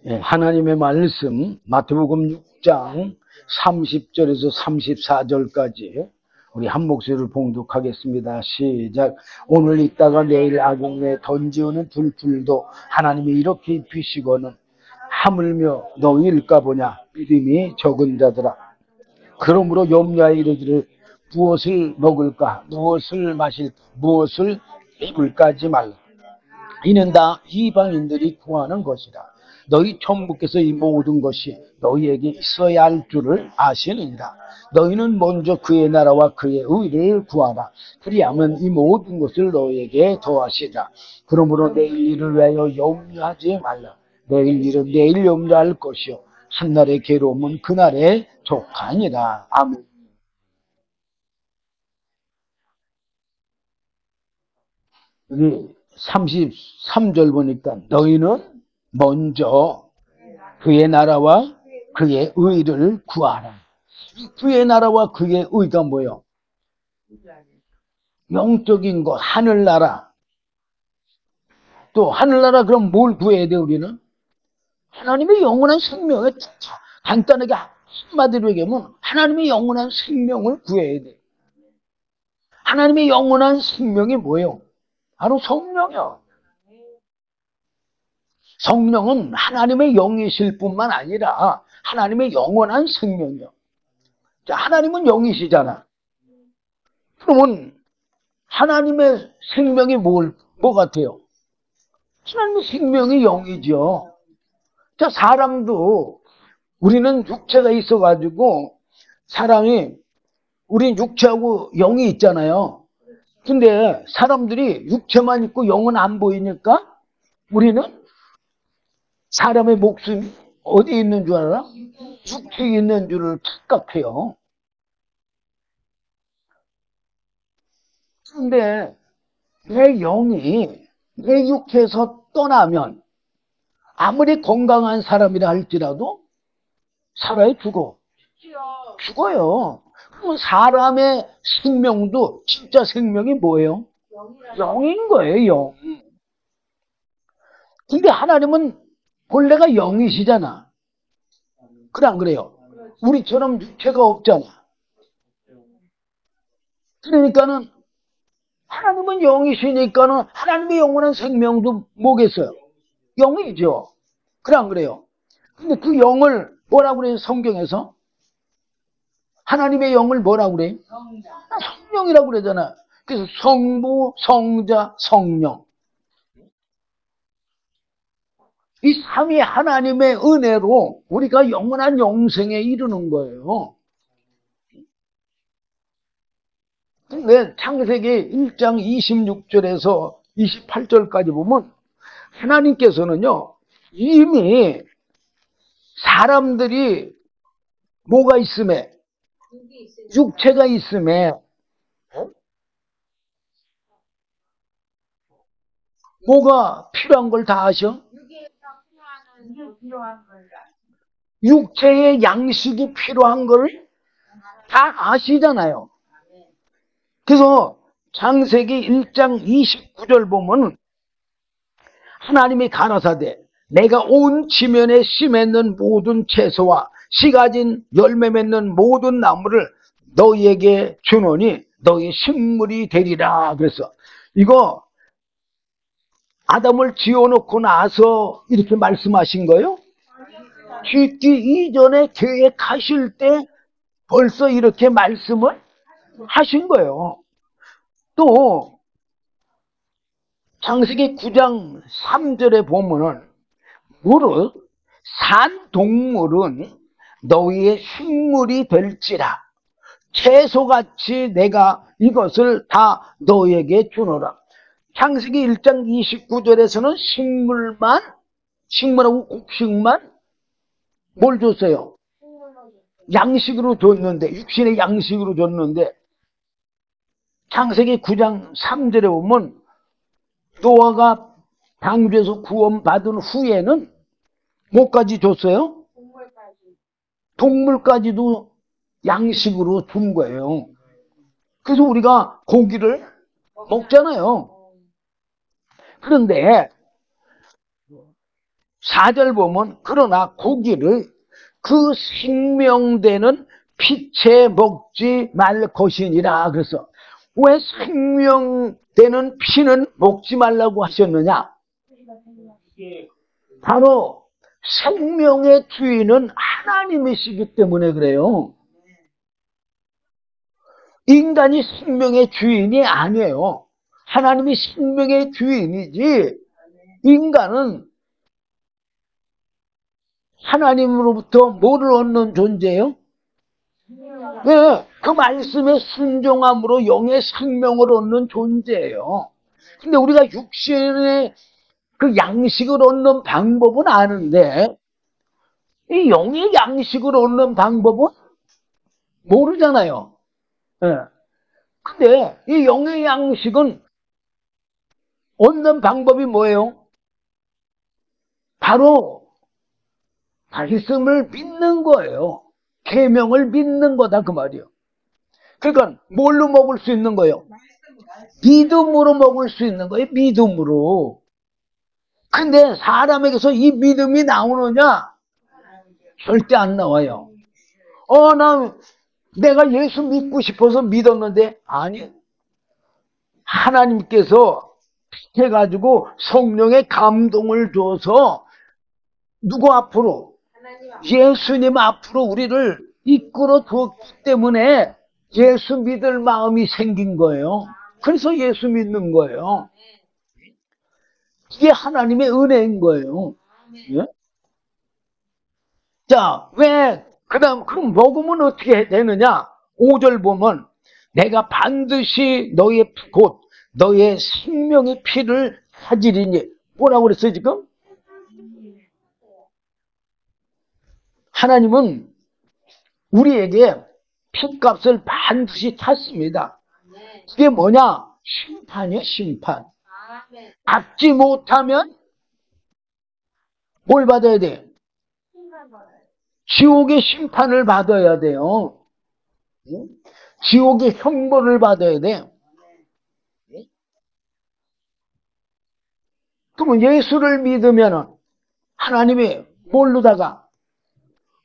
예, 하나님의 말씀 마태복음 6장 30절에서 34절까지 우리 한 목소리를 봉독하겠습니다. 시작. 오늘 있다가 내일 아궁에 던지우는 둘둘도 하나님이 이렇게 입히시고는 하물며 너희일까 보냐 믿음이 적은 자들아. 그러므로 염려하여 이르기를 무엇을 먹을까 무엇을 마실까 무엇을 입을까 하지 말라. 이는 다 이방인들이 구하는 것이라. 너희 천부께서 이 모든 것이 너희에게 있어야 할 줄을 아시느니라. 너희는 먼저 그의 나라와 그의 의를 구하라. 그리하면 이 모든 것을 너희에게 더하시리라. 그러므로 내일 일을 위하여 염려하지 말라. 내일 일은 내일 염려할 것이요 한날의 괴로움은 그날의 족하니라. 아멘. 여기 33절 보니까 너희는 먼저 그의 나라와 그의 의를 구하라. 그의 나라와 그의 의가 뭐예요? 영적인 것, 하늘나라. 또 하늘나라 그럼 뭘 구해야 돼 우리는? 하나님의 영원한 생명을 간단하게 한마디로 얘기하면 하나님의 영원한 생명을 구해야 돼. 하나님의 영원한 생명이 뭐예요? 바로 성령이요. 성령은 하나님의 영이실 뿐만 아니라 하나님의 영원한 생명이요. 자, 하나님은 영이시잖아. 그러면 하나님의 생명이 뭐 같아요? 하나님의 생명이 영이죠. 자, 사람도 우리는 육체가 있어가지고 사람이 우린 육체하고 영이 있잖아요. 근데 사람들이 육체만 있고 영은 안 보이니까 우리는 사람의 목숨이 어디에 있는 줄 알아? 육체에 있는 줄을 착각해요. 근데 내 영이 내 육체에서 떠나면 아무리 건강한 사람이라 할지라도 살아야 죽어요. 그럼 사람의 생명도 진짜 생명이 뭐예요? 영인 거예요, 영. 근데 하나님은 본래가 영이시잖아. 그래 안 그래요? 우리처럼 육체가 없잖아. 그러니까는 하나님은 영이시니까는 하나님의 영원한 생명도 뭐겠어요? 영이죠. 그래 안 그래요? 근데 그 영을 뭐라고 그래요? 성경에서? 하나님의 영을 뭐라고 그래요? 성령이라고 그러잖아. 그래서 성부, 성자, 성령. 이 삼위 하나님의 은혜로 우리가 영원한 영생에 이르는 거예요. 근데 창세기 1장 26절에서 28절까지 보면 하나님께서는요 이미 사람들이 뭐가 있음에 육체가 있음에 뭐가 필요한 걸 다 아셔? 육체의 양식이 필요한 걸 다 아시잖아요. 그래서 창세기 1장 29절 보면 하나님이 가라사대 내가 온 지면에 씨 맺는 모든 채소와 씨 가진 열매 맺는 모든 나무를 너희에게 주노니 너희 식물이 되리라. 그래서 이거 아담을 지어놓고 나서 이렇게 말씀하신 거예요? 짓기 이전에 계획하실 때 벌써 이렇게 말씀을 하신 거예요. 또 창세기 9장 3절에 보면은 무릇 산 동물은 너희의 식물이 될지라 채소같이 내가 이것을 다 너희에게 주노라. 창세기 1장 29절에서는 식물하고 곡식만 뭘 줬어요? 양식으로 줬는데 육신의 양식으로 줬는데 창세기 9장 3절에 보면 노아가 방주에서 구원받은 후에는 뭐까지 줬어요? 동물까지도 양식으로 준 거예요. 그래서 우리가 고기를 먹잖아요. 그런데 4절 보면 그러나 고기를 그 생명되는 피채 먹지 말 것이니라. 그래서 왜 생명되는 피는 먹지 말라고 하셨느냐? 바로 생명의 주인은 하나님이시기 때문에 그래요. 인간이 생명의 주인이 아니에요. 하나님이 생명의 주인이지, 인간은 하나님으로부터 뭐를 얻는 존재예요? 네, 그 말씀에 순종함으로 영의 생명을 얻는 존재예요. 근데 우리가 육신의 그 양식을 얻는 방법은 아는데, 이 영의 양식을 얻는 방법은 모르잖아요. 네. 근데 이 영의 양식은 얻는 방법이 뭐예요? 바로 말씀을 믿는 거예요. 계명을 믿는 거다 그 말이에요. 그러니까 뭘로 먹을 수 있는 거예요? 믿음으로 먹을 수 있는 거예요. 믿음으로. 근데 사람에게서 이 믿음이 나오느냐? 절대 안 나와요. 내가 예수 믿고 싶어서 믿었는데, 아니, 하나님께서 해가지고 성령의 감동을 줘서 누구 앞으로? 예수님 앞으로 우리를 이끌어 주었기 때문에 예수 믿을 마음이 생긴 거예요. 그래서 예수 믿는 거예요. 이게 하나님의 은혜인 거예요. 예? 자, 그럼 먹으면 어떻게 되느냐? 5절 보면 내가 반드시 곧 너의 생명의 피를 찾으리니. 뭐라고 그랬어요 지금? 하나님은 우리에게 피값을 반드시 찾습니다. 그게 뭐냐? 심판이에요, 심판. 받지 못하면 뭘 받아야 돼? 지옥의 심판을 받아야 돼요. 지옥의 형벌을 받아야 돼. 그러면 예수를 믿으면 하나님이 뭘로다가?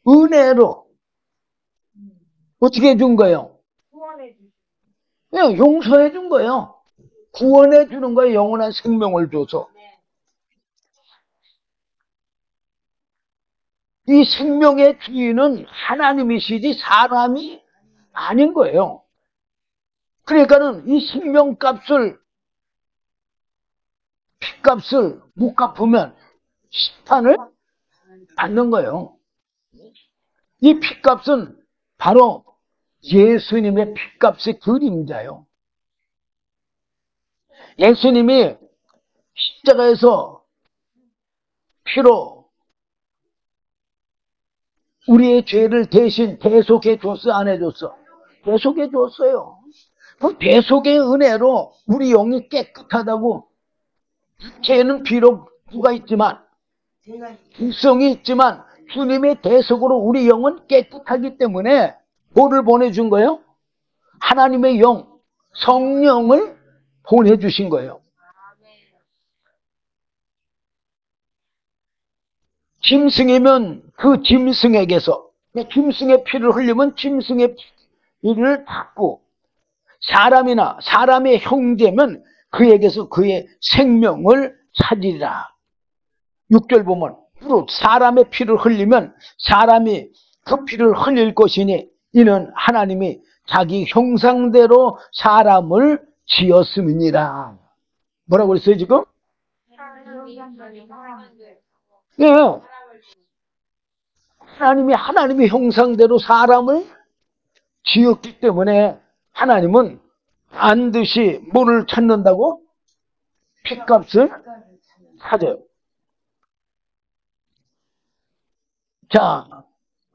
은혜로 어떻게 해준 거예요? 용서해 준 거예요. 구원해 주는 거예요. 영원한 생명을 줘서. 이 생명의 주인은 하나님이시지 사람이 아닌 거예요. 그러니까는 이 생명값을, 피값을 못 갚으면 심판을 받는 거예요. 이 피값은 바로 예수님의 피값의 그림자요. 예수님이 십자가에서 피로 우리의 죄를 대신 대속해 줬어, 안 해줬어? 대속해 줬어요. 그 대속의 은혜로 우리 영이 깨끗하다고. 죄는 비록 누가 있지만, 육성이 있지만 주님의 대속으로 우리 영은 깨끗하기 때문에 뭐를 보내준 거예요? 하나님의 영, 성령을 보내주신 거예요. 짐승이면 그 짐승에게서, 짐승의 피를 흘리면 짐승의 피를 닦고, 사람의 형제면 그에게서 그의 생명을 찾으리라. 6절 보면 사람의 피를 흘리면 사람이 그 피를 흘릴 것이니 이는 하나님이 자기 형상대로 사람을 지었음이니라. 뭐라고 그랬어요 지금? 예. 하나님의 형상대로 사람을 지었기 때문에 하나님은 반드시 뭐를 찾는다고? 피값을 찾아요. 자,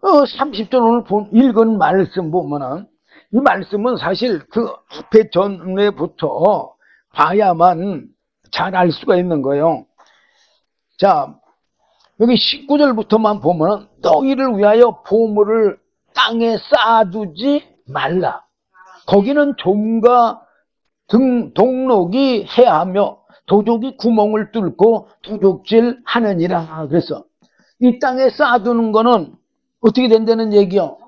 30절 오늘 읽은 말씀 보면은, 이 말씀은 사실 그 앞에 전에부터 봐야만 잘 알 수가 있는 거예요. 자, 여기 19절부터만 보면은, 너희를 위하여 보물을 땅에 쌓아두지 말라. 거기는 종과 동록이 해하며 도적이 구멍을 뚫고 도적질 하느니라. 그래서 이 땅에 쌓아두는 거는 어떻게 된다는 얘기요?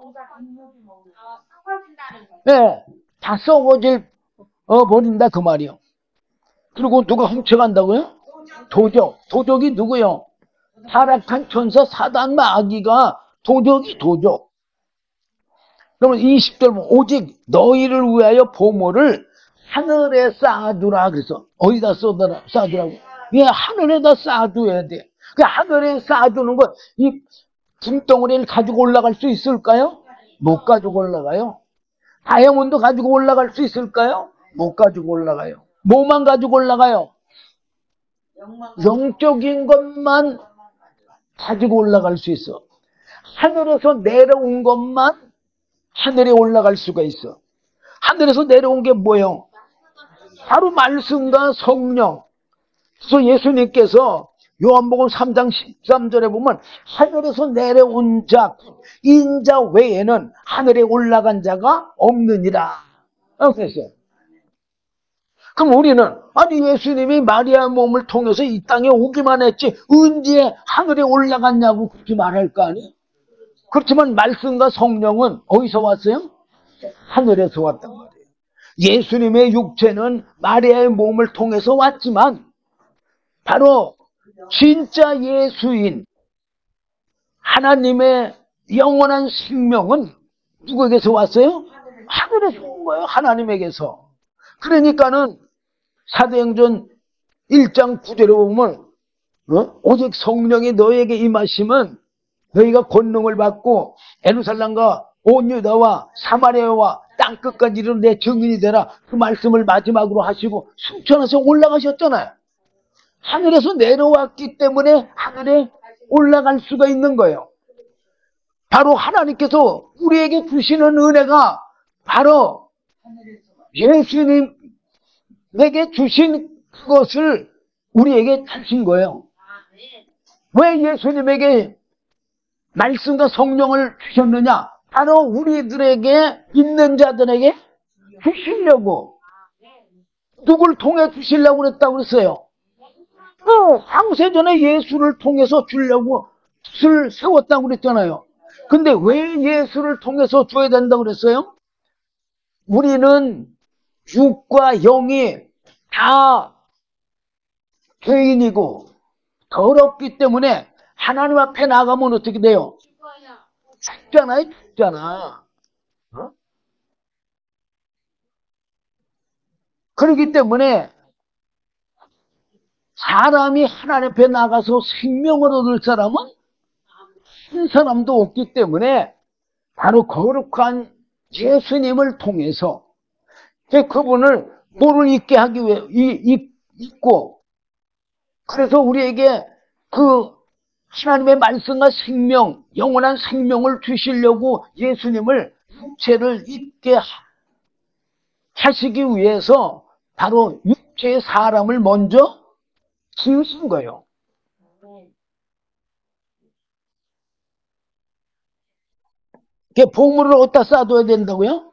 네, 다 썩어질 버린다 그 말이요. 그리고 누가 훔쳐간다고요? 도적이 누구요? 타락한 천사 사단 마귀가 도적. 그러면 20절 보면 오직 너희를 위하여 보물을 하늘에 쌓아두라. 그래서 어디다 쌓아두라고? 예, 하늘에다 쌓아둬야 돼. 그 하늘에 쌓아두는 거, 이 금덩어리를 가지고 올라갈 수 있을까요? 못 가지고 올라가요. 다이아몬드 가지고 올라갈 수 있을까요? 못 가지고 올라가요. 뭐만 가지고 올라가요? 영적인 것만 가지고 올라갈 수 있어. 하늘에서 내려온 것만 하늘에 올라갈 수가 있어. 하늘에서 내려온 게 뭐예요? 바로 말씀과 성령. 그래서 예수님께서 요한복음 3장 13절에 보면 하늘에서 내려온 자, 인자 외에는 하늘에 올라간 자가 없느니라. 그랬어요. 그럼 우리는 아니 예수님이 마리아 몸을 통해서 이 땅에 오기만 했지 언제 하늘에 올라갔냐고 그렇게 말할 거 아니에요? 그렇지만 말씀과 성령은 어디서 왔어요? 하늘에서 왔단 말이에요. 예수님의 육체는 마리아의 몸을 통해서 왔지만 바로 진짜 예수인 하나님의 영원한 생명은 누구에게서 왔어요? 하늘에서 온 거예요. 하나님에게서. 그러니까는 사도행전 1장 9절에 보면 오직 성령이 너에게 임하시면 너희가 권능을 받고 예루살렘과 온 유다와 사마리아와 땅끝까지 이르는 내 증인이 되라. 그 말씀을 마지막으로 하시고 승천해서 올라가셨잖아요. 하늘에서 내려왔기 때문에 하늘에 올라갈 수가 있는 거예요. 바로 하나님께서 우리에게 주시는 은혜가 바로 예수님에게 주신 그것을 우리에게 주신 거예요. 왜 예수님에게 말씀과 성령을 주셨느냐? 바로 우리들에게 있는 자들에게 주시려고. 누굴 통해 주시려고 그랬다고 그랬어요? 황세전에 예수를 통해서 주려고 뜻을 세웠다고 그랬잖아요. 근데 왜 예수를 통해서 줘야 된다고 그랬어요? 우리는 육과 영이 다 죄인이고 더럽기 때문에 하나님 앞에 나가면 어떻게 돼요? 죽잖아. 그렇기 때문에 사람이 하나님 앞에 나가서 생명을 얻을 사람은 한 사람도 없기 때문에 바로 거룩한 예수님을 통해서 그분을 물을 잊게 하기 위해 잊고 그래서 우리에게 그 하나님의 말씀과 생명, 영원한 생명을 주시려고 예수님을 육체를 잊게 하시기 위해서 바로 육체의 사람을 먼저 지으신 거예요. 보물을 어디다 쌓아둬야 된다고요?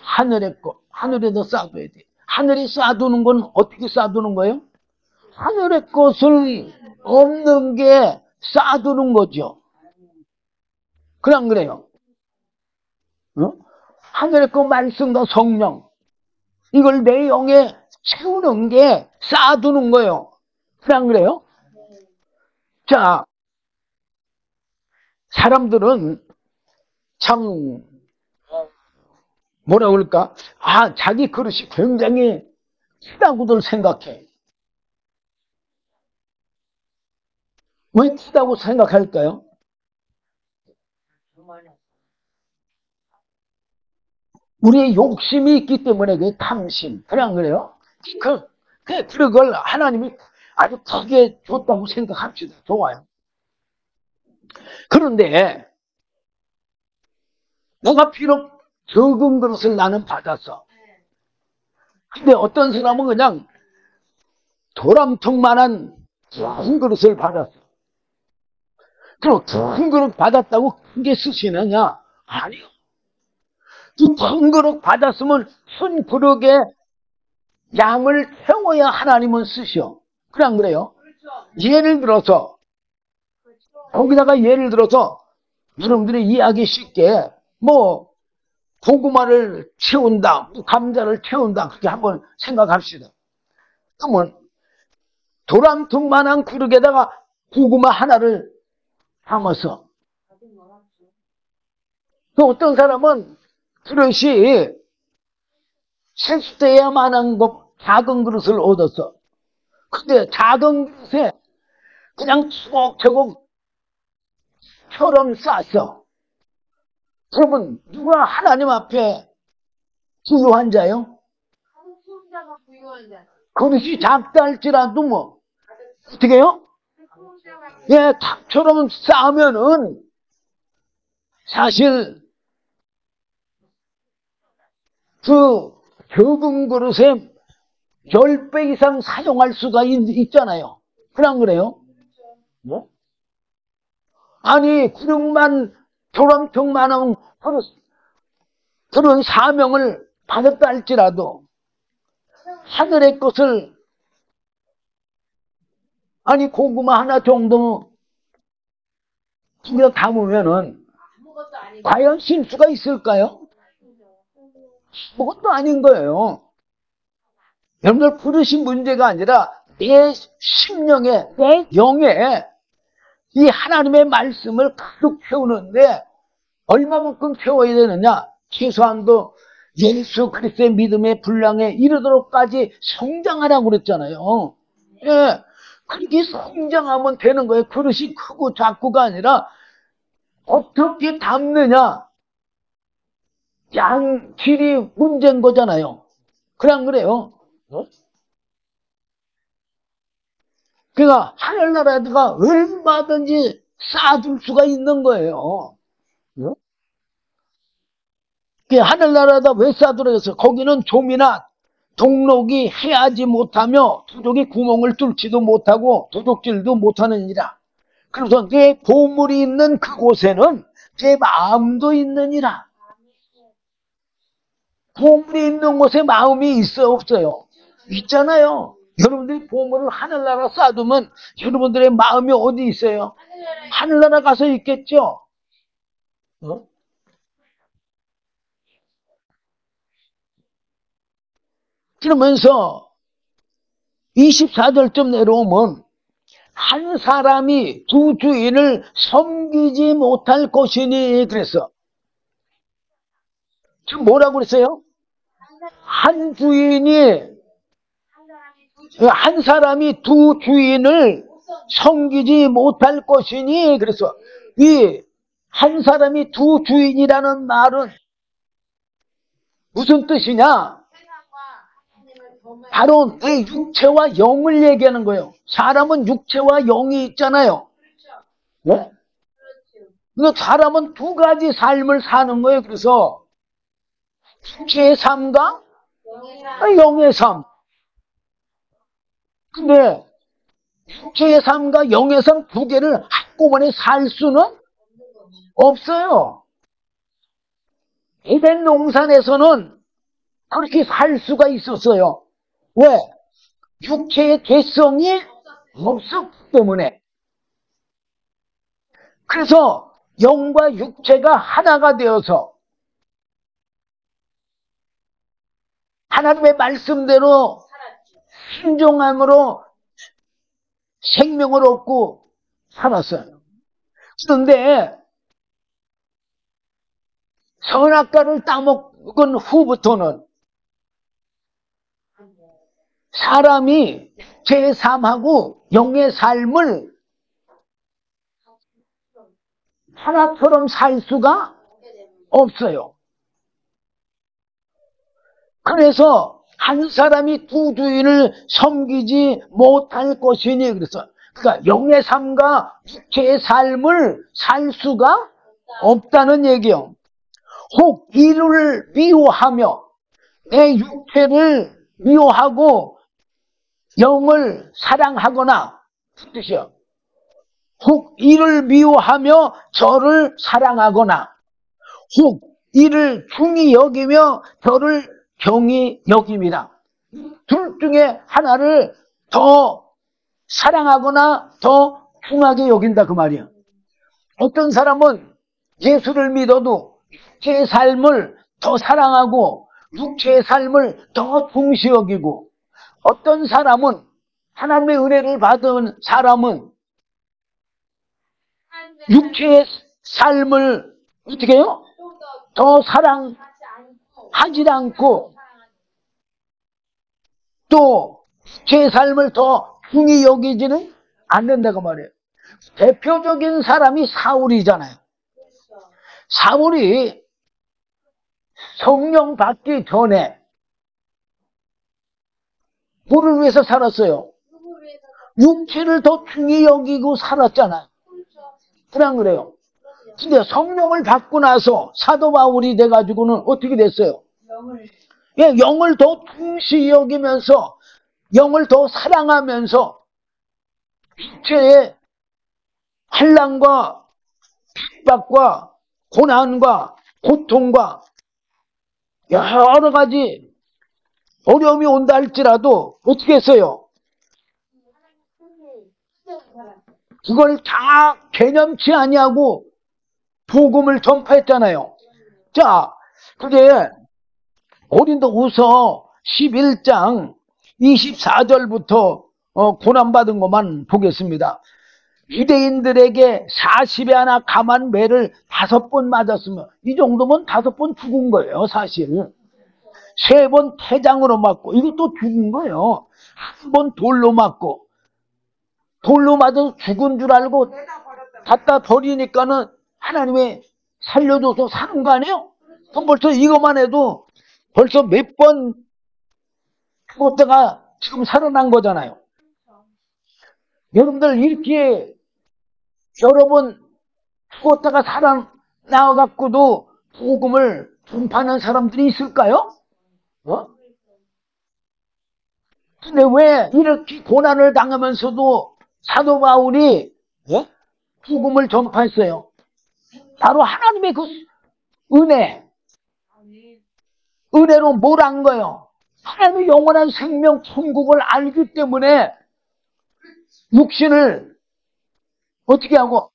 하늘에다 쌓아둬야 돼. 하늘에 쌓아두는 건 어떻게 쌓아두는 거예요? 하늘의 것을 없는 게 쌓아두는 거죠. 그냥 그래요. 하늘의 것 말씀과 성령 이걸 내 영에 채우는 게 쌓아두는 거예요. 그냥 그래요. 자, 사람들은 참 뭐라 그럴까? 자기 그릇이 굉장히 크다고들 생각해. 왜 크다고 생각할까요? 우리의 욕심이 있기 때문에 그게 탐심. 그냥 그래요? 그걸 하나님이 아주 크게 줬다고 생각합시다. 좋아요. 그런데 내가 비록 적은 그릇을 나는 받았어. 근데 어떤 사람은 그냥 도람통만한 큰 그릇을 받았어. 그럼 큰 그릇 받았다고 크게 쓰시느냐? 아니요. 큰 그릇 받았으면 큰 그릇에 양을 채워야 하나님은 쓰셔. 그래 안 그래요? 예를 들어서 거기다가 예를 들어서 여러분들이 이해하기 쉽게 뭐 고구마를 채운다, 감자를 채운다 그렇게 한번 생각합시다. 그러면 도랑통만한 그릇에다가 고구마 하나를 담아서 또 어떤 사람은 그릇이 세수대야만한 거 작은 그릇을 얻었어. 근데 작은 그릇에 그냥 차곡차곡처럼 쌌어. 그러면 누가 하나님 앞에 부유한 자요? 그릇이 작다 할지라도 뭐 어떻게 해요? 예, 탑처럼 쌓으면은 사실 그 적은 그릇에 10배 이상 사용할 수가 있잖아요. 그래 안 그래요? 뭐? 아니 그릇만 조람통만한 그런 사명을 받았다 할지라도 하늘의 것을 아니 고구마 하나 정도 우리가 담으면은 과연 쓸 수가 있을까요? 아무것도 아닌 거예요. 여러분들 그릇이 문제가 아니라 내 심령에 내 영에 이 하나님의 말씀을 가득 채우는데 얼마만큼 채워야 되느냐? 최소한도 예수 그리스도의 믿음의 분량에 이르도록까지 성장하라고 그랬잖아요. 예, 그렇게 성장하면 되는 거예요. 그릇이 크고 작고가 아니라 어떻게 담느냐? 양 길이 문제인 거잖아요. 그래 안 그래요? 그러니까 하늘나라에다가 얼마든지 쌓아줄 수가 있는 거예요. 하늘나라에다 왜 쌓아두라 했어요? 거기는 좀이나 동록이 해하지 못하며 도적이 구멍을 뚫지도 못하고 도적질도 못하느니라. 그래서 내 보물이 있는 그곳에는 내 마음도 있느니라. 보물이 있는 곳에 마음이 있어요, 없어요? 있잖아요. 여러분들이 보물을 하늘나라 쌓아두면 여러분들의 마음이 어디 있어요? 하늘나라 가서 있겠죠? 그러면서 24절쯤 내려오면 한 사람이 두 주인을 섬기지 못할 것이니 그랬어. 지금 뭐라고 그랬어요? 한 사람이 두 주인을 섬기지 못할 것이니 그래서 이 한 사람이 두 주인이라는 말은 무슨 뜻이냐? 바로 내 육체와 영을 얘기하는 거예요. 사람은 육체와 영이 있잖아요. 네? 그러니까 사람은 두 가지 삶을 사는 거예요. 그래서 육체의 삶과 영의 삶. 근데 육체의 삶과 영의 삶 두 개를 한꺼번에 살 수는 없어요. 에덴 동산에서는 그렇게 살 수가 있었어요. 왜? 육체의 죄성이 없었기 때문에. 그래서 영과 육체가 하나가 되어서 하나님의 말씀대로 순종함으로 생명을 얻고 살았어요. 그런데 선악과를 따먹은 후부터는 사람이 죄의 삶하고 영의 삶을 하나처럼 살 수가 없어요. 그래서 한 사람이 두 주인을 섬기지 못할 것이니 그래서 그러니까 영의 삶과 육체의 삶을 살 수가 없다는 얘기요. 혹 이를 미워하며 내 육체를 미워하고 영을 사랑하거나 그 뜻이요. 혹 이를 미워하며 저를 사랑하거나 혹 이를 중히 여기며 저를 경히 여김이라. 둘 중에 하나를 더 사랑하거나 더 중하게 여긴다 그 말이야. 어떤 사람은 예수를 믿어도 육체의 삶을 더 사랑하고 육체의 삶을 더 중시 여기고, 어떤 사람은 하나님의 은혜를 받은 사람은 육체의 삶을 어떻게 해요? 더 사랑하지 않고 또 육체의 삶을 더 중히 여기지는 않는다고 말해요. 대표적인 사람이 사울이잖아요. 사울이 성령 받기 전에 뭐를 위해서 살았어요? 육체를 더 중히 여기고 살았잖아요. 그냥 그래요. 근데 성령을 받고 나서 사도 바울이 돼가지고는 어떻게 됐어요? 예, 영을 더 중시 여기면서 영을 더 사랑하면서 육체의 환난과 핍박과 고난과 고통과 여러 가지 어려움이 온다 할지라도 어떻게 했어요? 그걸 다 개념치 아니하고 복음을 전파했잖아요. 자, 그게 고린도후서 11장 24절부터 고난받은 것만 보겠습니다. 유대인들에게 40에 하나 감한 매를 5번 맞았으면, 이 정도면 5번 죽은 거예요. 사실 3번 태장으로 맞고, 이것도 죽은 거예요. 1번 돌로 맞고, 돌로 맞아서 죽은 줄 알고 갖다 버리니까는 하나님이 살려줘서 사는 거 아니에요? 그럼 벌써 이것만 해도 벌써 몇 번 죽었다가 지금 살아난 거잖아요. 여러분들 이렇게 여러 번 죽었다가 살아나와갖고도 복음을 전파하는 사람들이 있을까요? 근데 왜 이렇게 고난을 당하면서도 사도 바울이 복음을 전파했어요? 바로 하나님의 그 은혜로 뭘 한 거예요? 하나님의 영원한 생명 천국을 알기 때문에 육신을 어떻게 하고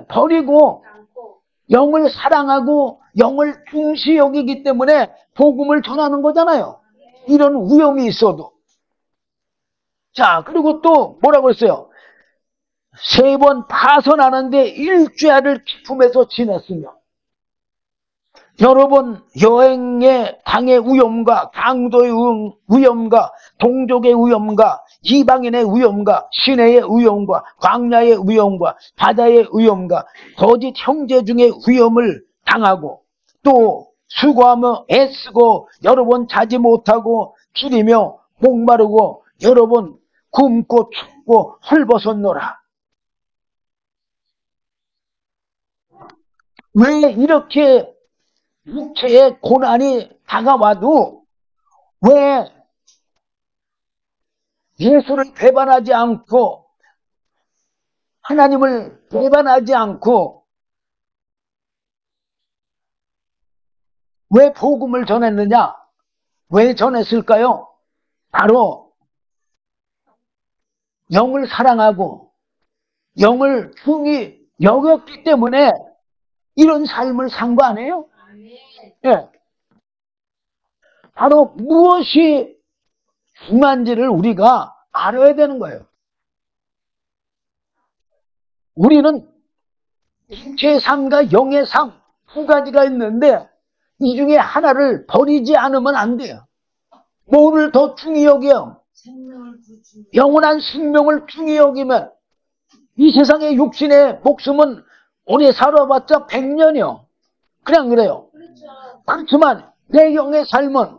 버리고 영을 사랑하고 영을 중시 여기기 때문에 복음을 전하는 거잖아요. 이런 위험이 있어도. 자, 그리고 또 뭐라고 했어요? 3번 파선하는데 일주야를 기품에서 지냈으며, 여러 번 여행의 당의 위험과 강도의 위험과 동족의 위험과 이방인의 위험과 시내의 위험과 광야의 위험과 바다의 위험과 거짓 형제 중의 위험을 당하고, 또 수고하며 애쓰고 여러 번 자지 못하고 줄이며 목마르고 여러 번 굶고 춥고 헐벗었노라. 왜 이렇게 육체의 고난이 다가와도 왜 예수를 배반하지 않고 하나님을 배반하지 않고 왜 복음을 전했느냐? 왜 전했을까요? 바로 영을 사랑하고 영을 중히 여겼기 때문에 이런 삶을 산 거 아니에요? 예. 바로 무엇이 중요한지를 우리가 알아야 되는 거예요. 우리는 육체의 삶과 영의 삶 두 가지가 있는데 이 중에 하나를 버리지 않으면 안 돼요. 뭐를 더 중히 여겨요? 영원한 생명을 중히 여기면 이 세상의 육신의 목숨은 오래 살아봤자 100년이요. 그냥 그래요. 그렇지만 내 영의 삶은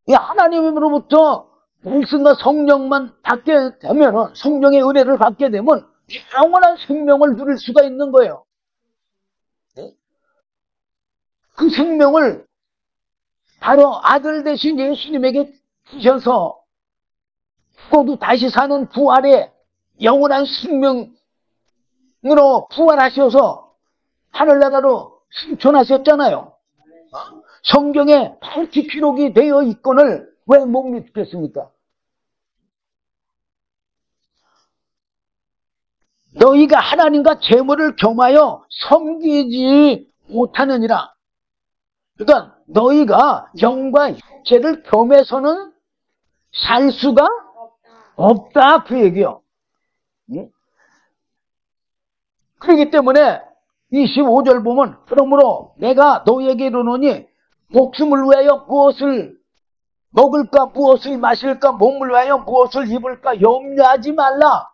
하나님으로부터 말씀과 성령만 받게 되면, 성령의 은혜를 받게 되면 영원한 생명을 누릴 수가 있는 거예요. 그 생명을 바로 아들 되신 예수님에게 주셔서 죽어도 다시 사는 부활의 영원한 생명으로 부활하셔서 하늘나라로 승천하셨잖아요. 성경에 밝히 기록이 되어 있건을 왜 못 믿겠습니까? 너희가 하나님과 재물을 겸하여 섬기지 못하느니라. 그러니까 너희가 영과 육체를 겸해서는 살 수가 없다 그 얘기요. 그렇기 때문에 25절 보면 그러므로 내가 너희에게 이르노니 목숨을 위하여 무엇을 먹을까 무엇을 마실까 몸을 위하여 무엇을 입을까 염려하지 말라.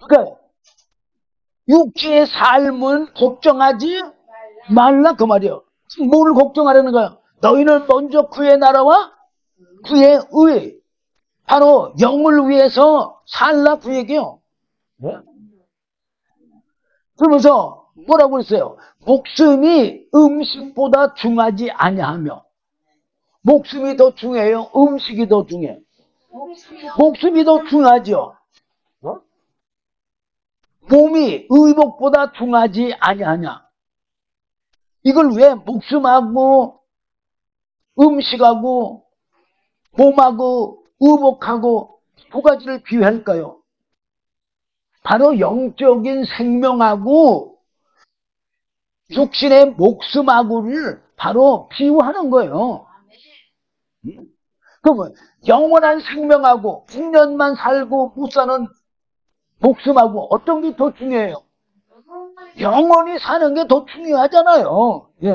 그러니까 육체의 삶은 걱정하지 말라 그 말이요. 뭘 걱정하려는 거야? 너희는 먼저 그의 나라와 그의 의 바로 영을 위해서 살라 그 얘기요. 네? 그러면서 뭐라고 그랬어요? 목숨이 음식보다 중하지 아니하며. 목숨이 더 중요해요? 음식이 더 중요해요? 목숨이 더 중하죠. 몸이 의복보다 중하지 아니하냐. 이걸 왜 목숨하고 음식하고 몸하고 의복하고 두 가지를 비유할까요? 바로 영적인 생명하고 육신의 목숨하고를 바로 비유하는 거예요. 그러면 영원한 생명하고 100년만 살고 못 사는 목숨하고 어떤 게 더 중요해요? 영원히 사는 게 더 중요하잖아요. 예.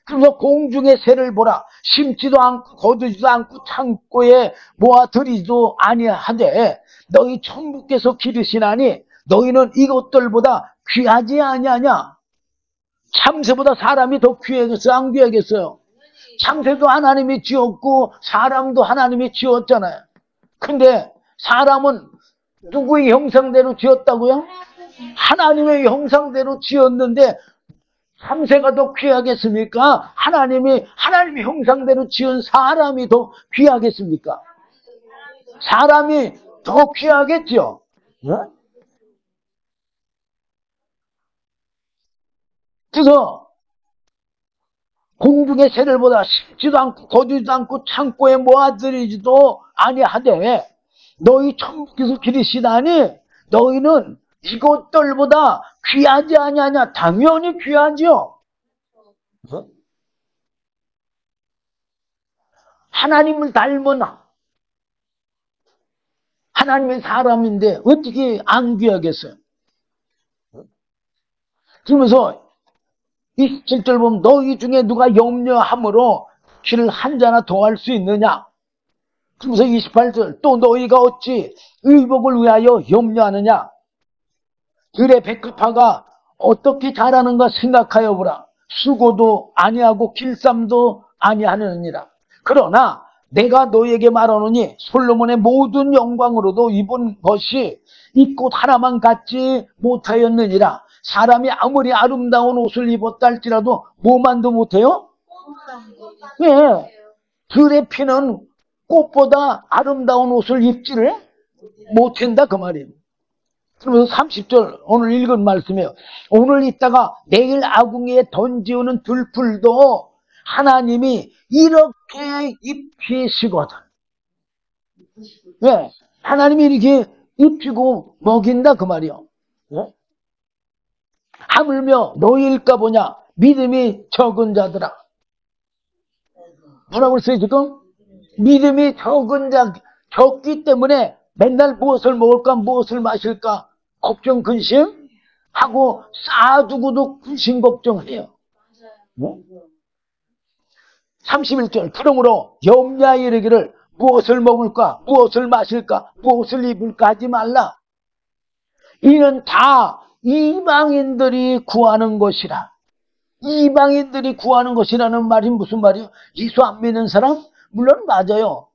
그래서 공중의 새를 보라. 심지도 않고 거두지도 않고 창고에 모아들이지도 아니하되 너희 천부께서 기르시나니 너희는 이것들보다 귀하지 아니하냐. 참새보다 사람이 더 귀하겠어요? 안 귀하겠어요? 참새도 하나님이 지었고 사람도 하나님이 지었잖아요. 근데 사람은 누구의 형상대로 지었다고요? 하나님의 형상대로 지었는데 참새가 더 귀하겠습니까? 하나님의 형상대로 지은 사람이 더 귀하겠습니까? 사람이 더 귀하겠죠. 네? 그래서 공중의 새를 보다 심지도 않고 거두지도 않고 창고에 모아들이지도 아니하되 너희 천부께서 기르시다니 너희는 이것들보다 귀하지 아니하냐. 당연히 귀하죠. 하나님을 닮은 하나님의 사람인데 어떻게 안 귀하겠어요? 그러면서 27절 보면 너희 중에 누가 염려함으로 길을 한 자나 더할 수 있느냐. 그러면서 28절 또 너희가 어찌 의복을 위하여 염려하느냐. 들의 백합화가 어떻게 자라는가 생각하여 보라. 수고도 아니하고 길쌈도 아니하느니라. 그러나 내가 너희에게 말하노니 솔로몬의 모든 영광으로도 입은 것이 이 꽃 하나만 갖지 못하였느니라. 사람이 아무리 아름다운 옷을 입었다 할지라도 뭐만도 못해요? 예. 들의 피는 꽃보다 아름다운 옷을 입지를 못한다 그 말이에요. 그러면서 30절 오늘 읽은 말씀이에요. 오늘 있다가 내일 아궁이에 던지우는 들풀도 하나님이 이렇게 입히시거든. 예. 하나님이 이렇게 입히고 먹인다 그 말이요. 예? 하물며 너희일까 보냐. 믿음이 적은 자들아. 뭐라고 했어요 지금? 믿음이 적기 때문에 맨날 무엇을 먹을까 무엇을 마실까 걱정 근심 하고 쌓아두고도 근심 걱정해요. 네? 31절 그러므로 염려하여 이르기를 무엇을 먹을까 무엇을 마실까 무엇을 입을까 하지 말라. 이는 다 이방인들이 구하는 것이라. 이방인들이 구하는 것이라는 말이 무슨 말이에요? 예수 안 믿는 사람? 물론 맞아요.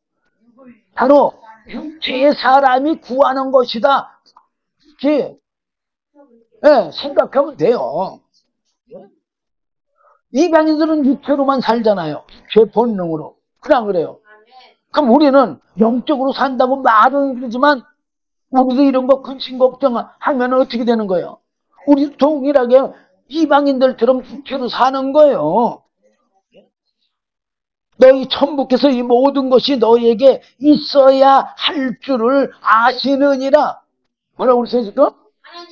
바로 육체의 사람이 구하는 것이다. 이렇게 생각하면 돼요. 이방인들은 육체로만 살잖아요. 죄 본능으로. 그냥 그래요. 그럼 우리는 영적으로 산다고 말은 그러지만 우리도 이런 거 근심 걱정하면 어떻게 되는 거예요? 우리도 동일하게 이방인들처럼 육체로 사는 거예요. 너희 천부께서 이 모든 것이 너희에게 있어야 할 줄을 아시느니라. 뭐라고 그랬어요 지금?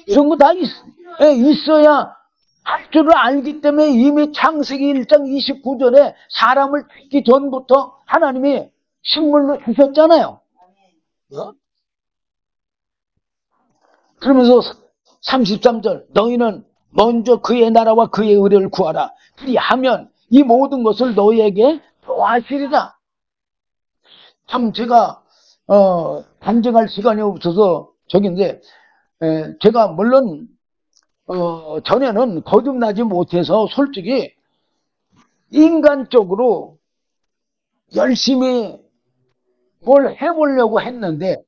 이런 거 다 있어야 할 줄을 알기 때문에 이미 창세기 1장 29절에 사람을 짓기 전부터 하나님이 식물로 주셨잖아요. 그러면서 33절 너희는 먼저 그의 나라와 그의 의를 구하라. 그리하면 이 모든 것을 너희에게 더하시리라. 참 제가 반증할 시간이 없어서 저긴데 제가 물론 전에는 거듭나지 못해서 솔직히 인간적으로 열심히 뭘 해보려고 했는데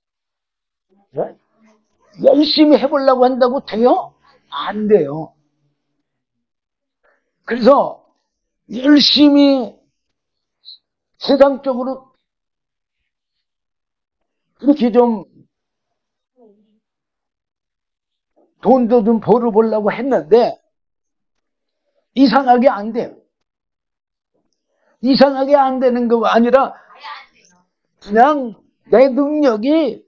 열심히 해보려고 한다고 돼요? 안 돼요. 그래서 열심히 세상적으로 그렇게 좀 돈도 좀 벌어보려고 했는데 이상하게 안 돼요. 이상하게 안 되는 거 아니라 그냥 내 능력이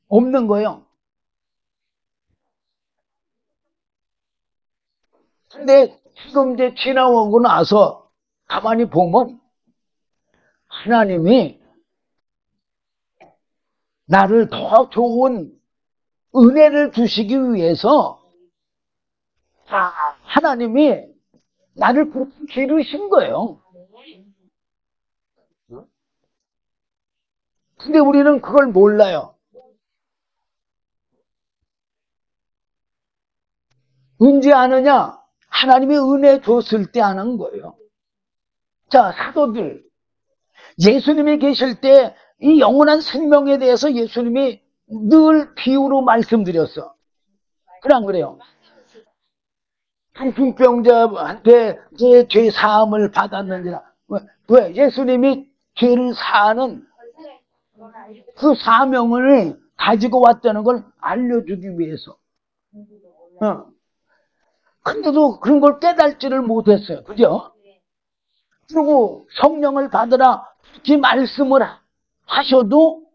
없는 거예요. 근데 지금 이제 지나오고 나서 가만히 보면 하나님이 나를 더 좋은 은혜를 주시기 위해서 하나님이 나를 그렇게 기르신 거예요. 근데 우리는 그걸 몰라요. 언제 아느냐? 하나님이 은혜 줬을 때 아는 거예요. 자, 사도들. 예수님이 계실 때 이 영원한 생명에 대해서 예수님이 늘 비유로 말씀드렸어. 그래 안 그래요? 중풍병자한테 제 죄 사함을 받았는지라. 왜? 예수님이 죄를 사하는 그 사명을 가지고 왔다는 걸 알려주기 위해서. 근데도 그런 걸 깨달지를 못했어요. 그죠? 그리고 성령을 받으라 이렇게 말씀을 하셔도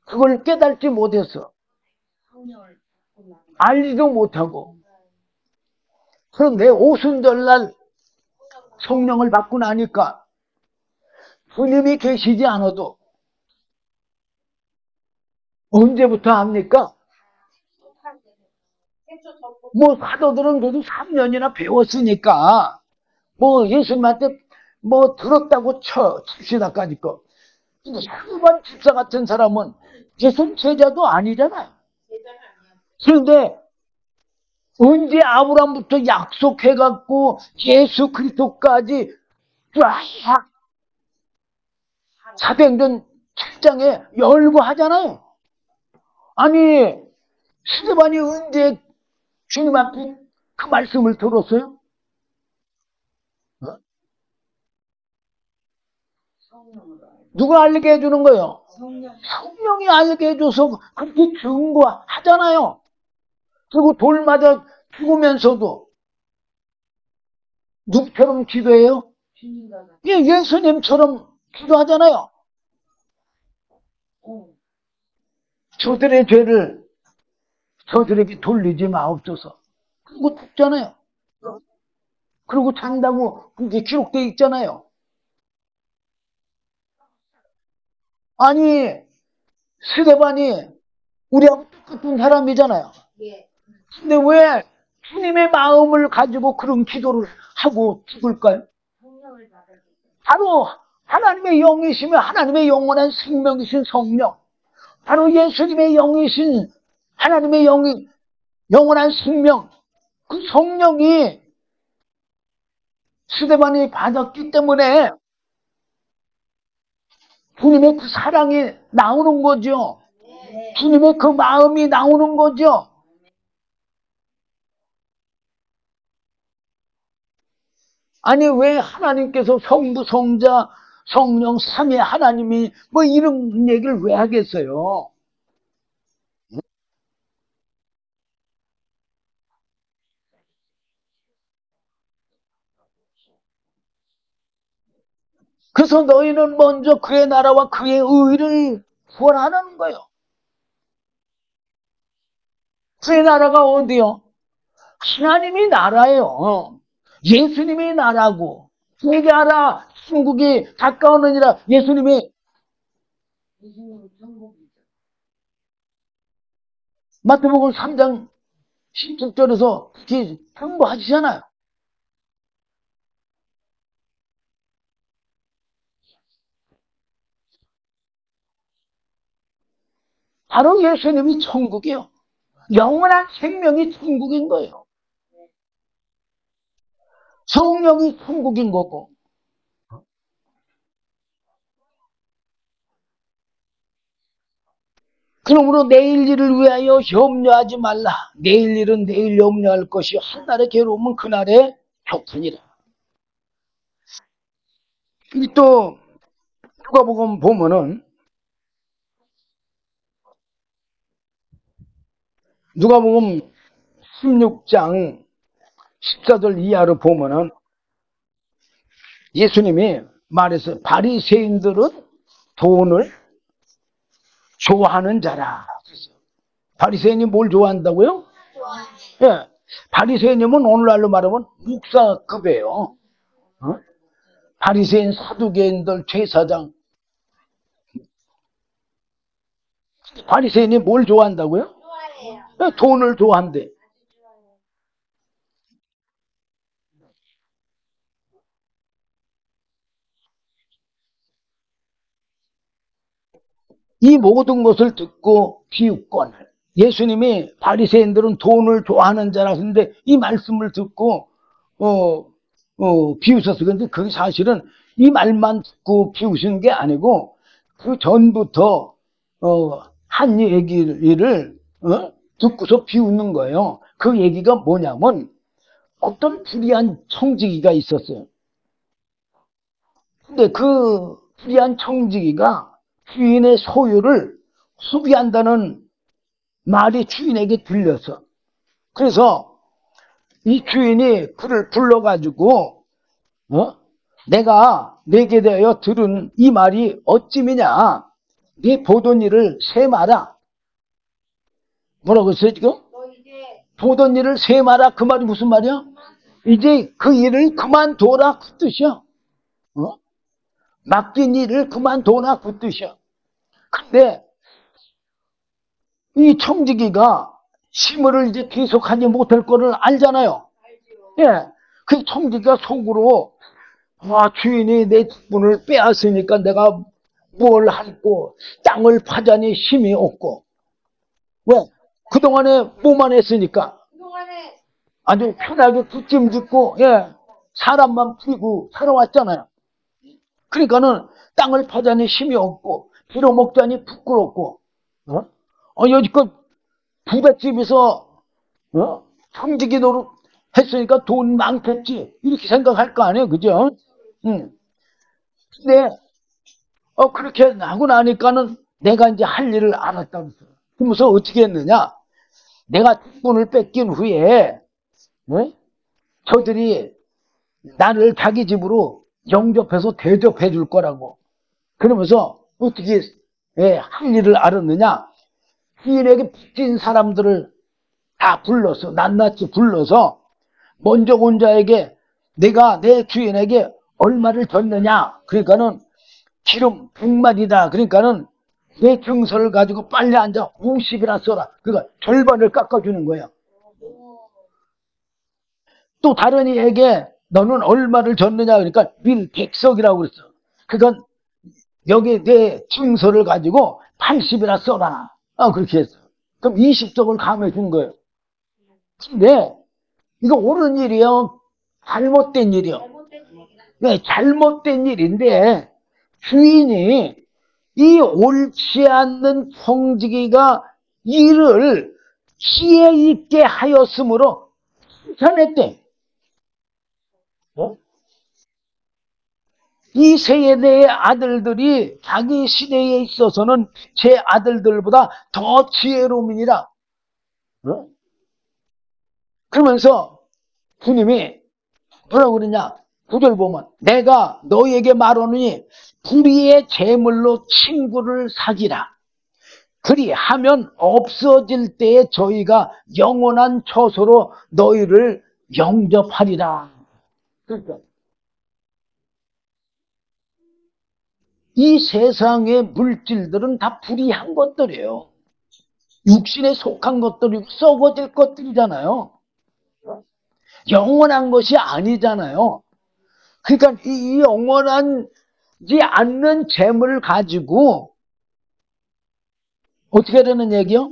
그걸 깨달지 못했어. 알지도 못하고. 그런데 오순절날 성령을 받고 나니까 주님이 계시지 않아도 언제부터 합니까? 뭐 사도들은 그래도 3년이나 배웠으니까 뭐 예수님한테 뭐 들었다고 칩시다까지 거. 근데 일반 집사 같은 사람은 예수님 제자도 아니잖아요. 그런데 언제 아브라함부터 약속해갖고 예수 그리스도까지 쫙 사도행전 7장에 열고 하잖아요. 아니 스데반이 언제 주님한테 그 말씀을 들었어요? 누가 알게 해주는 거예요? 성령이 알게 해줘서 그렇게 증거하잖아요. 그리고 돌 맞아 죽으면서도 누구처럼 기도해요? 예, 예수님처럼 기도하잖아요. 저들의 죄를 저들에게 돌리지 마옵소서. 그리고 죽잖아요. 그리고 잔다고 그게 기록되어 있잖아요. 아니 스데반이 우리하고 똑같은 사람이잖아요. 근데 왜 주님의 마음을 가지고 그런 기도를 하고 죽을까요? 바로 하나님의 영이시며 하나님의 영원한 생명이신 성령, 바로 예수님의 영이신 하나님의 영이 영원한 생명, 그 성령이 스데반이 받았기 때문에 주님의 그 사랑이 나오는 거죠. 주님의 그 마음이 나오는 거죠. 아니 왜 하나님께서 성부, 성자, 성령, 삼위 하나님이 뭐 이런 얘기를 왜 하겠어요? 그래서 너희는 먼저 그의 나라와 그의 의를 구원하는 거예요. 그의 나라가 어디요? 하나님이 나라예요. 예수님이 나라고. 회개하라 천국이 가까우느니라. 예수님이 마태복음 3장 17절에서 그렇게 경고하시잖아요. 바로 예수님이 천국이요. 영원한 생명이 천국인 거예요. 성령이 천국인 거고. 그러므로 내일 일을 위하여 염려하지 말라. 내일 일은 내일 염려할 것이 한날의 괴로움은 그날의 교훈이라. 또 누가복음 보면은 누가복음 16장 14절 이하로 보면은 예수님이 말해서 바리새인들은 돈을 좋아하는 자라. 바리새인이 뭘 좋아한다고요? 예, 바리새인이면 오늘날로 말하면 목사급이에요. 어? 바리새인, 사두개인들, 제사장. 바리새인이 뭘 좋아한다고요? 예, 돈을 좋아한대. 이 모든 것을 듣고 비웃거늘. 예수님이 바리새인들은 돈을 좋아하는 자라 하는데 이 말씀을 듣고 비웃었어요. 그런데 그게 사실은 이 말만 듣고 비웃은 게 아니고 그 전부터 한 얘기를 듣고서 비웃는 거예요. 그 얘기가 뭐냐면 어떤 불의한 청지기가 있었어요. 근데 그 불의한 청지기가 주인의 소유를 수비한다는 말이 주인에게 들려서 그래서 이 주인이 그를 불러가지고 내가 내게 대하여 들은 이 말이 어찌미냐 네 보던 일을 세마라. 뭐라고 했어요 지금? 보던 일을 세마라. 그 말이 무슨 말이야? 이제 그 일을 그만둬라 그 뜻이야. 맡긴 일을 그만둬라 그 뜻이야. 근데 이 청지기가 심을을 이제 계속하지 못할 거를 알잖아요. 예. 그 청지기가 속으로 주인이 내 직분을 빼앗으니까 내가 뭘 할고 땅을 파자니 힘이 없고. 왜? 그동안에 뭐만 했으니까 아주 편하게 뒷짐 짓고 사람만 풀고 살아왔잖아요. 그러니까는 땅을 파자니 힘이 없고 빌어먹자니 부끄럽고 여지껏 부잣집에서 청지기 노릇 했으니까 돈 많겠지 이렇게 생각할 거 아니에요. 그죠? 근데 그렇게 하고 나니까는 내가 이제 할 일을 알았다고 했어요. 그러면서 어떻게 했느냐? 내가 직분을 뺏긴 후에 저들이 나를 자기 집으로 영접해서 대접해 줄 거라고. 그러면서 어떻게 할 일을 알았느냐? 주인에게 빚진 사람들을 다 불러서 낱낱이 불러서 먼저 온 자에게 내가 내 주인에게 얼마를 줬느냐? 그러니까는 기름 100마디다. 그러니까는 내 증서를 가지고 빨리 앉아 50이나 써라. 그러니까 절반을 깎아주는 거야. 또 다른 이에게 너는 얼마를 줬느냐? 그러니까 밀 100석이라고 그랬어. 그건 여기 내 증서를 가지고 80이나 써라. 그렇게 했어. 그럼 20석을 감해 준 거예요. 근데 이거 옳은 일이요? 잘못된 일이요? 네, 잘못된 일인데 주인이 이 옳지 않는 청지기가 일을 지혜 있게 하였으므로 칭찬했대. 이 세대의 아들들이 자기 시대에 있어서는 제 아들들보다 더 지혜로움이니라. 그러면서 주님이 뭐라고 그러냐? 9절 보면 내가 너희에게 말하노니 불의의 제물로 친구를 사귀라. 그리하면 없어질 때에 저희가 영원한 처소로 너희를 영접하리라. 그러니까 이 세상의 물질들은 다 불의한 것들이에요. 육신에 속한 것들이고 썩어질 것들이잖아요. 영원한 것이 아니잖아요. 그러니까 이 영원하지 않는 재물을 가지고 어떻게 하려는 얘기요?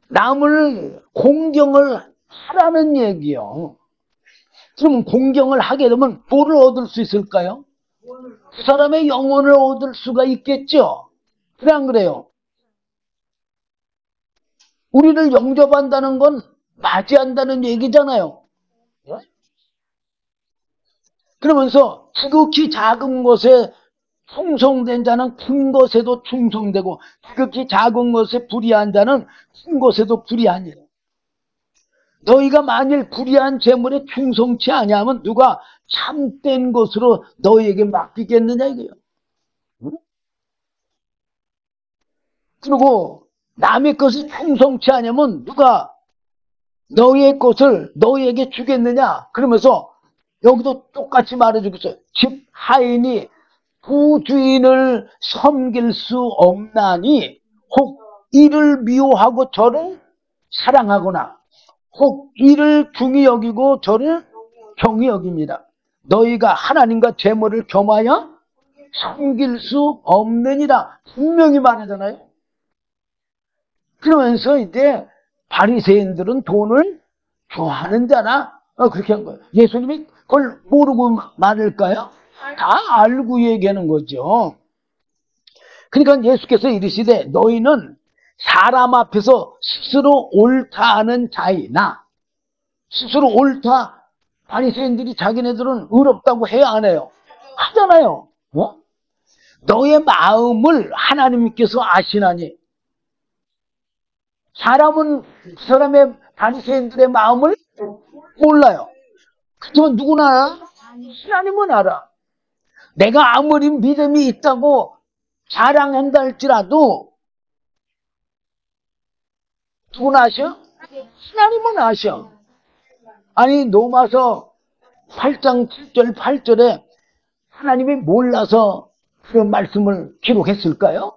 남을 공경을 하라는 얘기요. 그러면 공경을 하게 되면 뭐를 얻을 수 있을까요? 그 사람의 영혼을 얻을 수가 있겠죠. 그래 안 그래요? 우리를 영접한다는 건 맞이한다는 얘기잖아요. 그러면서 지극히 작은 것에 충성된 자는 큰 것에도 충성되고 지극히 작은 것에 불의한 자는 큰 것에도 불의하니라. 너희가 만일 불의한 재물에 충성치 아니하면 누가 참된 것으로 너희에게 맡기겠느냐 이거예요. 그리고 남의 것을 충성치 않으면 누가 너희의 것을 너희에게 주겠느냐. 그러면서 여기도 똑같이 말해주고 있어요. 집 하인이 부주인을 섬길 수 없나니 혹 이를 미워하고 저를 사랑하거나 혹 이를 중히 여기고 저를 경히 여깁니다. 너희가 하나님과 재물을 겸하여 섬길 수 없느니라 분명히 말하잖아요. 그러면서 이제 바리새인들은 돈을 좋아하는 자라 그렇게 한 거예요. 예수님이 그걸 모르고 말할까요? 다 알고 얘기하는 거죠. 그러니까 예수께서 이르시되 너희는 사람 앞에서 스스로 옳다 하는 자이나 스스로 옳다 바리새인들이 자기네들은 의롭다고 해야 안 해요? 하잖아요. 너의 마음을 하나님께서 아시나니 사람은 그 사람의 바리새인들의 마음을 몰라요. 그렇지만 누구나 알아? 하나님은 알아. 내가 아무리 믿음이 있다고 자랑한다 할지라도 누구나 아셔? 하나님은 아셔. 아니 로마서 8장 7절 8절에 하나님이 몰라서 그런 말씀을 기록했을까요?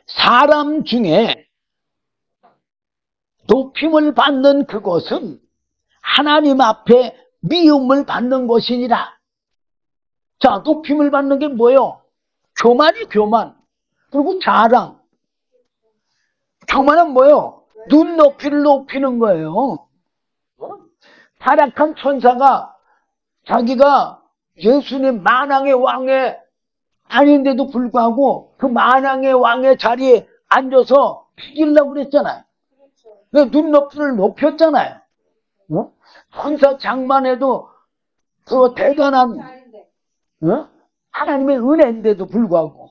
사람 중에 높임을 받는 그것은 하나님 앞에 미움을 받는 것이니라. 자, 높임을 받는 게 뭐예요? 교만이 교만. 그리고 자랑. 교만은 뭐예요? 눈높이를 높이는 거예요. 타락한 천사가 자기가 예수님 만왕의 왕에 아닌데도 불구하고 그 만왕의 왕의 자리에 앉아서 피기려고 그랬잖아요. 눈높이를 높였잖아요. 천사 장만해도 그 대단한 하나님의 은혜인데도 불구하고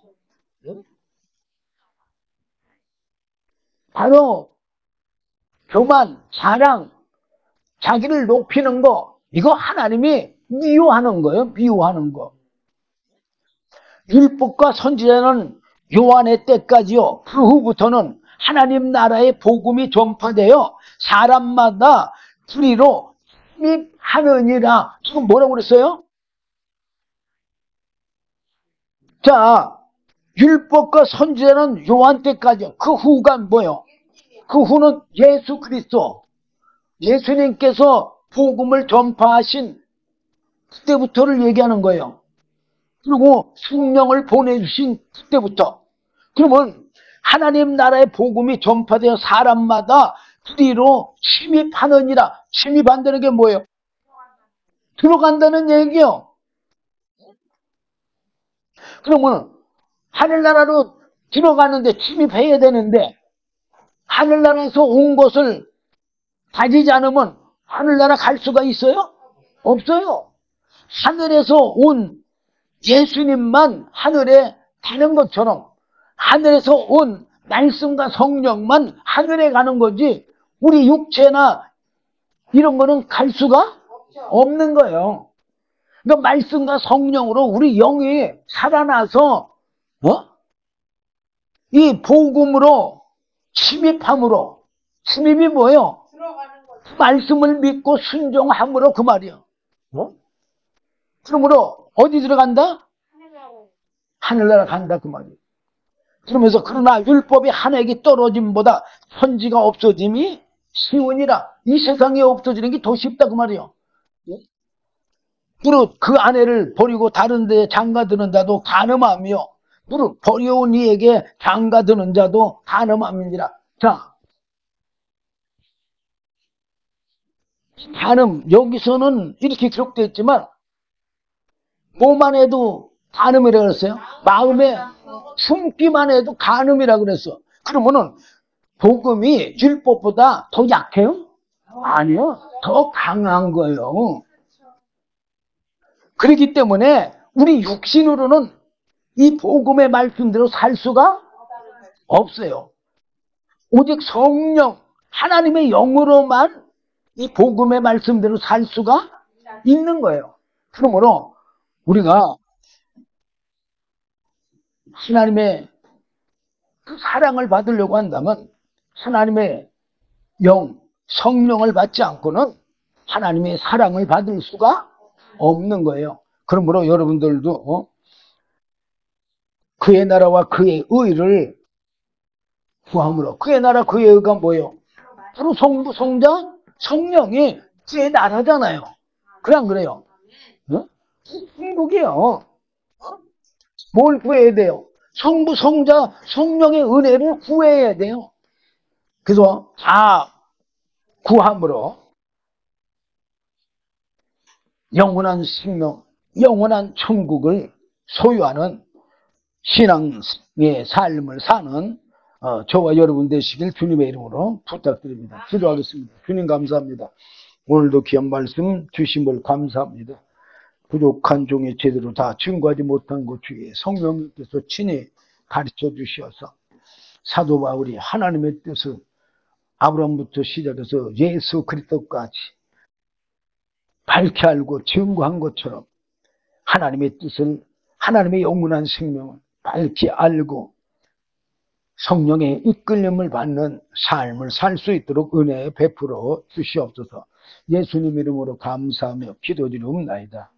바로 교만, 자랑, 자기를 높이는 거 이거 하나님이 미워하는 거예요. 미워하는 거. 율법과 선지자는 요한의 때까지요. 그 후부터는 하나님 나라의 복음이 전파되어 사람마다 불의로 침입하느니라. 지금 뭐라고 그랬어요? 자, 율법과 선지자는 요한 때까지요. 그 후가 뭐예요? 그 후는 예수 그리스도. 예수님께서 복음을 전파하신 그때부터를 얘기하는 거예요. 그리고 성령을 보내주신 그때부터. 그러면 하나님 나라의 복음이 전파되어 사람마다 불의로 침입하느니라. 침입한다는 게 뭐예요? 들어간다는 얘기요. 그러면 하늘나라로 들어가는데 침입해야 되는데 하늘나라에서 온 것을 가지지 않으면 하늘나라 갈 수가 있어요? 없어요. 하늘에서 온 예수님만 하늘에 가는 것처럼 하늘에서 온 말씀과 성령만 하늘에 가는 거지 우리 육체나 이런 거는 갈 수가 없는 거예요. 그러니까 말씀과 성령으로 우리 영이 살아나서 이 복음으로 침입함으로, 침입이 뭐예요? 말씀을 믿고 순종함으로 그 말이요. 그러므로 어디 들어간다? 하늘나라 간다 그 말이에요. 그러면서 그러나 율법이 하나에게 떨어짐보다 천지가 없어짐이 쉬우니라. 이 세상에 없어지는 게 더 쉽다 그 말이에요. 무릇 그 아내를 버리고 다른 데에 장가드는 자도 간음하며 무릇 버려온 이에게 장가드는 자도 간음함이니라. 자, 간음 여기서는 이렇게 기록되어 있지만 뭐만 해도 간음이라고 그랬어요. 마음에 숨기만 해도 간음이라고 그랬어. 그러면은 복음이 율법보다 더 약해요? 아니요. 더 강한 거예요. 그렇기 때문에 우리 육신으로는 이 복음의 말씀대로 살 수가 없어요. 오직 성령, 하나님의 영으로만 이 복음의 말씀대로 살 수가 있는 거예요. 그러므로 우리가 하나님의 그 사랑을 받으려고 한다면 하나님의 영, 성령을 받지 않고는 하나님의 사랑을 받을 수가 없는 거예요. 그러므로 여러분들도 그의 나라와 그의 의를 구함으로, 그의 나라 그의 의가 뭐예요? 바로 성부, 성자, 성령이 그의 나라잖아요. 그래 안 그래요? 행복이에요. 뭘 구해야 돼요? 성부, 성자, 성령의 은혜를 구해야 돼요. 그래서 다 구함으로 영원한 생명, 영원한 천국을 소유하는 신앙의 삶을 사는 저와 여러분 되시길 주님의 이름으로 부탁드립니다. 기도하겠습니다. 주님 감사합니다. 오늘도 귀한 말씀 주심을 감사합니다. 부족한 종이 제대로 다 증거하지 못한 것 중에 성령님께서 친히 가르쳐 주셔서 사도 바울이 하나님의 뜻을 아브라함부터 시작해서 예수 그리스도까지 밝게 알고 증거한 것처럼 하나님의 뜻을, 하나님의 영원한 생명을 밝게 알고 성령의 이끌림을 받는 삶을 살 수 있도록 은혜 베풀어 주시옵소서. 예수님 이름으로 감사하며 기도드리옵나이다.